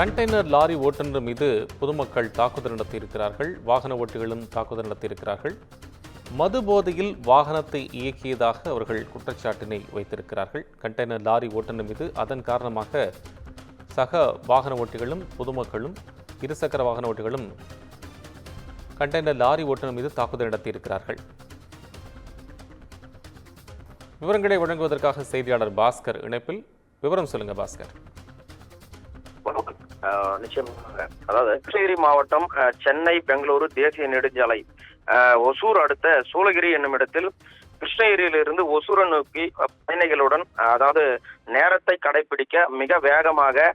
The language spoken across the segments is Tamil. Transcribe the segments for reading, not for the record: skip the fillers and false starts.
கண்டெய்னர் லாரி ஓட்டுநர் மீது பொதுமக்கள் தாக்குதல் நடத்தியிருக்கிறார்கள். வாகன ஓட்டிகளும் தாக்குதல் நடத்தியிருக்கிறார்கள். மது போதையில் வாகனத்தை இயக்கியதாக அவர்கள் குற்றச்சாட்டினை வைத்திருக்கிறார்கள். கண்டெய்னர் லாரி ஓட்டுநர் மீது அதன் காரணமாக சக வாகன ஓட்டிகளும் பொதுமக்களும் இருசக்கர வாகன ஓட்டிகளும் கண்டெய்னர் லாரி ஓட்டுநர் மீது தாக்குதல் நடத்தியிருக்கிறார்கள். விவரங்களை வழங்குவதற்காக செய்தியாளர் பாஸ்கர் இணைப்பில். விவரம் சொல்லுங்க பாஸ்கர். நிச்சயமாக, அதாவது கிருஷ்ணகிரி மாவட்டம் சென்னை பெங்களூரு தேசிய நெடுஞ்சாலை ஒசூர் அடுத்த சூளகிரி என்னும் இடத்தில் கிருஷ்ணகிரியிலிருந்து ஒசூரை நோக்கி பயணிகளுடன் அதாவது நேரத்தை கடைபிடிக்க மிக வேகமாக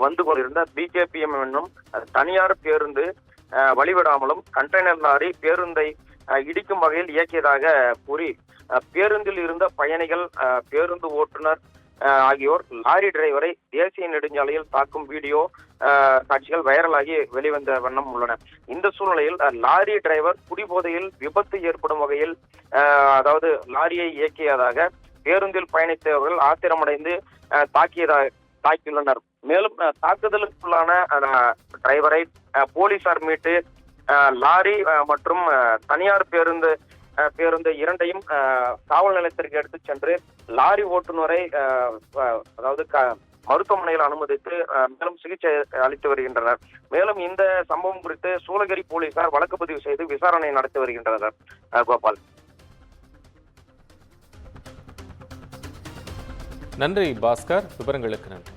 வந்து கொண்டிருந்த பிஜேபிஎம் என்னும் தனியார் பேருந்து வழிவிடாமலும் கண்டெய்னர் லாரி பேருந்தை இடிக்கும் வகையில் இயக்கியதாக கூறி பேருந்தில் இருந்த பயணிகள், பேருந்து ஓட்டுநர் ஆகியோர் லாரி டிரைவரை தேசிய நெடுஞ்சாலையில் தாக்கும் வீடியோ காட்சிகள் வைரலாகி வெளிவந்த வண்ணம் உள்ளன. இந்த சூழ்நிலையில் லாரி டிரைவர் குடிபோதையில் விபத்து ஏற்படும் வகையில் அதாவது லாரியை இயக்கியதாக பேருந்தில் பயணித்தவர்கள் ஆத்திரமடைந்து தாக்கியுள்ளனர். மேலும் தாக்குதலுக்குள்ளான டிரைவரை போலீசார் மீட்டு லாரி மற்றும் தனியார் பேருந்து இரண்டையும் காவல் நிலையத்திற்கு எடுத்துச் சென்று லாரி ஓட்டுநரை அதாவது மருத்துவமனையில் அனுமதித்து மேலும் சிகிச்சை அளித்து வருகின்றனர். மேலும் இந்த சம்பவம் குறித்து சூளகிரி போலீசார் வழக்கு பதிவு செய்து விசாரணை நடத்தி வருகின்றனர். கோபால், நன்றி பாஸ்கர், விவரங்களுக்கு நன்றி.